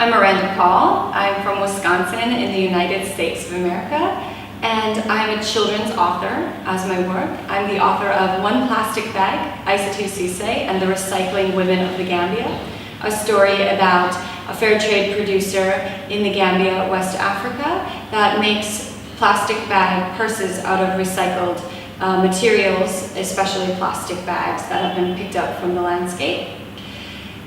I'm Miranda Paul. I'm from Wisconsin in the United States of America, and I'm a children's author as my work. I'm the author of One Plastic Bag, Isatou Ceesay, and the Recycling Women of the Gambia, a story about a Fairtrade producer in the Gambia, West Africa, that makes plastic bag purses out of recycled materials, especially plastic bags that have been picked up from the landscape.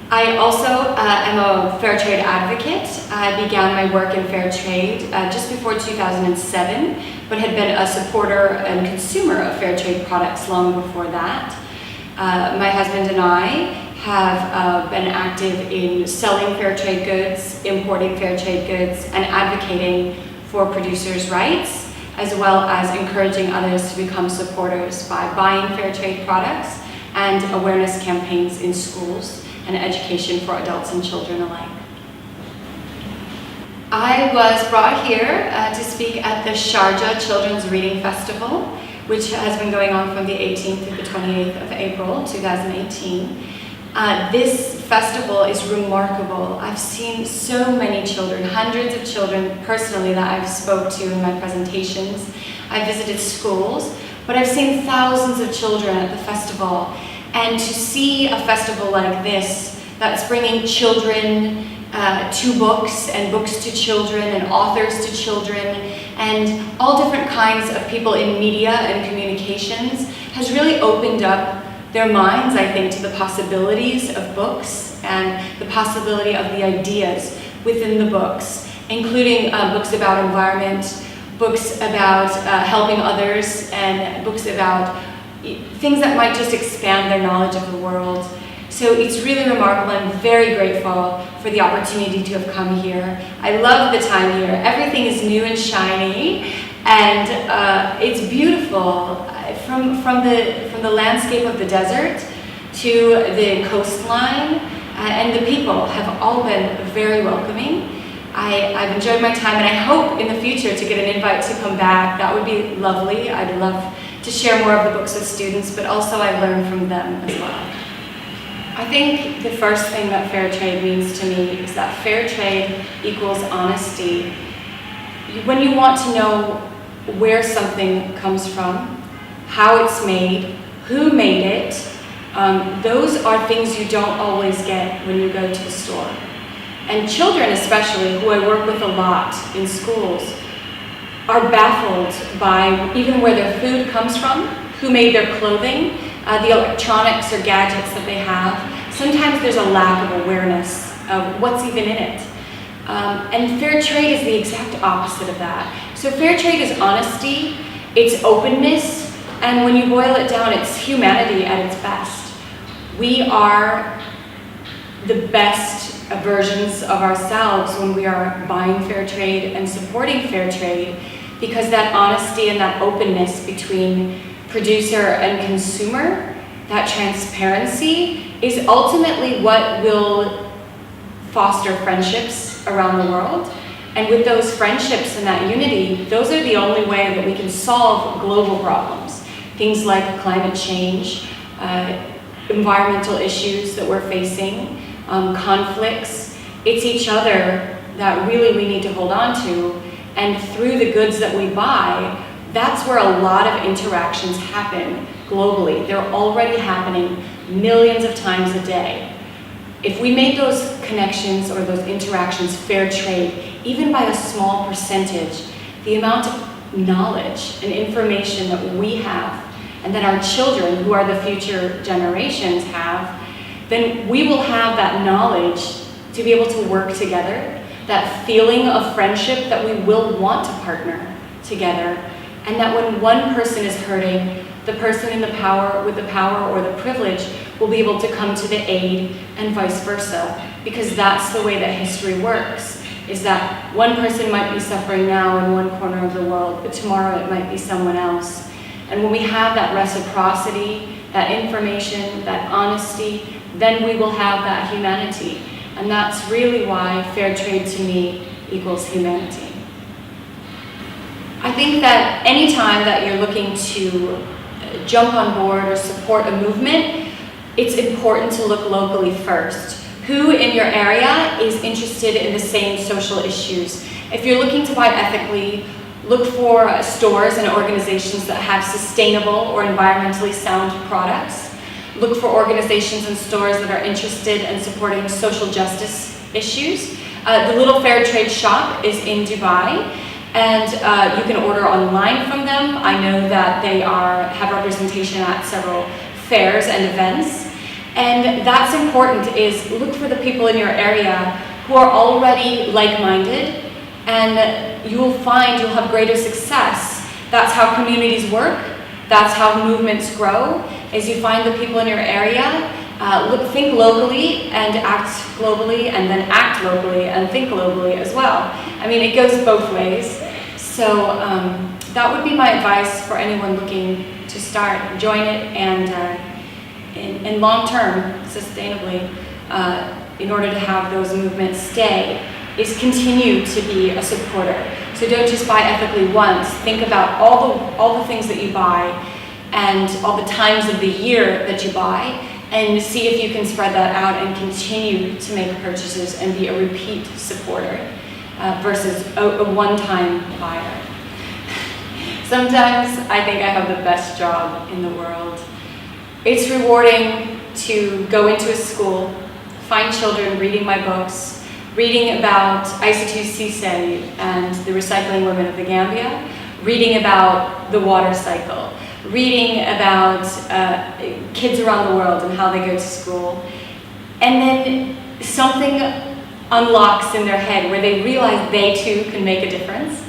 I also am a Fairtrade advocate. I began my work in Fairtrade just before 2007, but had been a supporter and consumer of Fairtrade products long before that. My husband and I have been active in selling Fairtrade goods, importing Fairtrade goods, and advocating for producers' rights, as well as encouraging others to become supporters by buying Fairtrade products and awareness campaigns in schools and education for adults and children alike. I was brought here to speak at the Sharjah Children's Reading Festival, which has been going on from the 18th to the 28th of April 2018. This festival is remarkable. I've seen so many children, hundreds of children personally that I've spoke to in my presentations. I visited schools, but I've seen thousands of children at the festival. And to see a festival like this that's bringing children to books and books to children and authors to children and all different kinds of people in media and communications has really opened up their minds, I think, to the possibilities of books and the possibility of the ideas within the books, including books about environment, books about helping others, and books about things that might just expand their knowledge of the world. So it's really remarkable. I'm very grateful for the opportunity to have come here. I love the time here. Everything is new and shiny, and it's beautiful. From the landscape of the desert to the coastline, and the people have all been very welcoming. I've enjoyed my time, and I hope in the future to get an invite to come back. That would be lovely. I'd love to share more of the books with students, but also I learn from them as well. I think the first thing that Fairtrade means to me is that Fairtrade equals honesty. When you want to know where something comes from, how it's made, who made it, those are things you don't always get when you go to the store. And children especially, who I work with a lot in schools, are baffled by even where their food comes from, who made their clothing, the electronics or gadgets that they have. Sometimes there's a lack of awareness of what's even in it. And Fairtrade is the exact opposite of that. So Fairtrade is honesty, it's openness, and when you boil it down, it's humanity at its best. We are the best versions of ourselves when we are buying Fairtrade and supporting Fairtrade, because that honesty and that openness between producer and consumer, that transparency, is ultimately what will foster friendships around the world. And with those friendships and that unity, those are the only way that we can solve global problems. Things like climate change, environmental issues that we're facing, conflicts. It's each other that really we need to hold on to. And through the goods that we buy, that's where a lot of interactions happen globally. They're already happening millions of times a day. If we made those connections or those interactions fair trade, even by a small percentage, the amount of knowledge and information that we have and that our children, who are the future generations, have, then we will have that knowledge to be able to work together, that feeling of friendship that we will want to partner together, and that when one person is hurting, the person in the power with the power or the privilege will be able to come to the aid, and vice versa, because that's the way that history works, is that one person might be suffering now in one corner of the world, but tomorrow it might be someone else. And when we have that reciprocity, that information, that honesty, then we will have that humanity. And that's really why Fairtrade to me equals humanity. I think that any time that you're looking to jump on board or support a movement, it's important to look locally first. who in your area is interested in the same social issues. If you're looking to buy ethically, look for stores and organizations that have sustainable or environmentally sound products. Look for organizations and stores that are interested in supporting social justice issues. The little Fairtrade shop is in Dubai, and you can order online from them. I know that they have representation at several fairs and events. And that's important, is look for the people in your area who are already like-minded, and you will find you'll have greater success. That's how communities work. That's how movements grow, is you find the people in your area, think locally and act globally, and then act locally and think globally as well. I mean, it goes both ways. So that would be my advice for anyone looking to start. Join it, and in long term, sustainably, in order to have those movements stay, is continue to be a supporter. So don't just buy ethically once. Think about all the things that you buy and all the times of the year that you buy, and see if you can spread that out and continue to make purchases and be a repeat supporter versus a one-time buyer. Sometimes I think I have the best job in the world. It's rewarding to go into a school, find children reading my books, reading about Isatou Ceesay and the recycling women of the Gambia, reading about the water cycle, reading about kids around the world and how they go to school. And then something unlocks in their head where they realize they too can make a difference.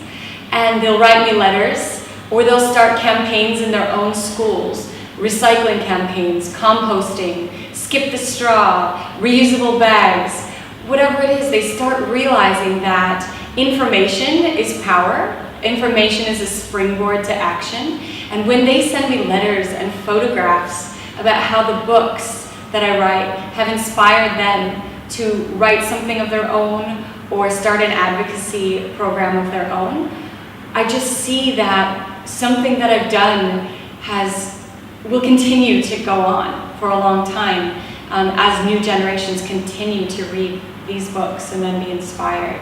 And they'll write me letters, or they'll start campaigns in their own schools, recycling campaigns, composting, skip the straw, reusable bags. Whatever it is, they start realizing that information is power, information is a springboard to action, and when they send me letters and photographs about how the books that I write have inspired them to write something of their own or start an advocacy program of their own, I just see that something that I've done will continue to go on for a long time as new generations continue to read these books and then be inspired.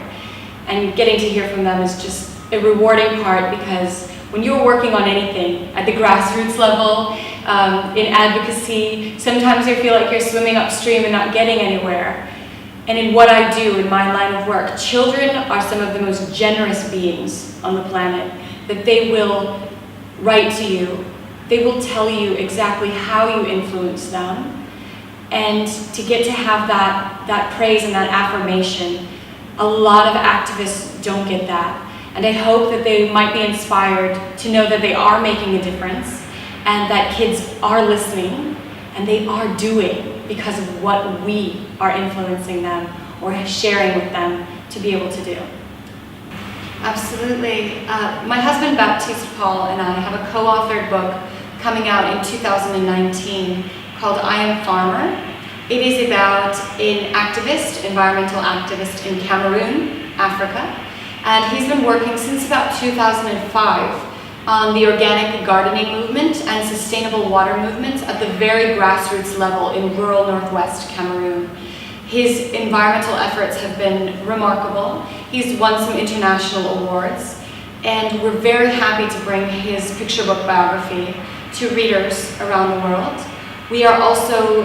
And getting to hear from them is just a rewarding part, because when you're working on anything at the grassroots level, in advocacy, sometimes you feel like you're swimming upstream and not getting anywhere. And in what I do in my line of work, children are some of the most generous beings on the planet, that they will write to you, they will tell you exactly how you influence them. And to get to have that praise and that affirmation, a lot of activists don't get that. And I hope that they might be inspired to know that they are making a difference, and that kids are listening, and they are doing because of what we are influencing them or sharing with them to be able to do. Absolutely. My husband, Baptiste Paul, and I have a co-authored book coming out in 2019 called I Am Farmer. It is about an environmental activist in Cameroon, Africa, and he's been working since about 2005 on the organic gardening movement and sustainable water movements at the very grassroots level in rural northwest Cameroon. His environmental efforts have been remarkable. He's won some international awards, and we're very happy to bring his picture book biography to readers around the world. We are also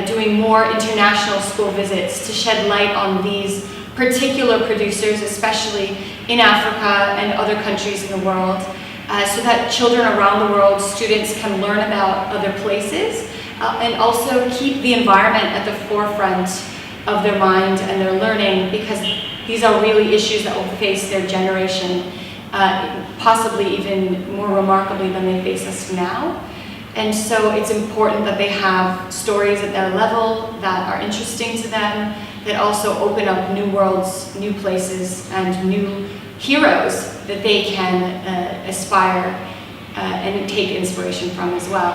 doing more international school visits to shed light on these particular producers, especially in Africa and other countries in the world, so that children around the world, students, can learn about other places and also keep the environment at the forefront of their mind and their learning, because these are really issues that will face their generation, possibly even more remarkably than they face us now. And so it's important that they have stories at their level that are interesting to them, that also open up new worlds, new places, and new heroes that they can aspire and take inspiration from as well.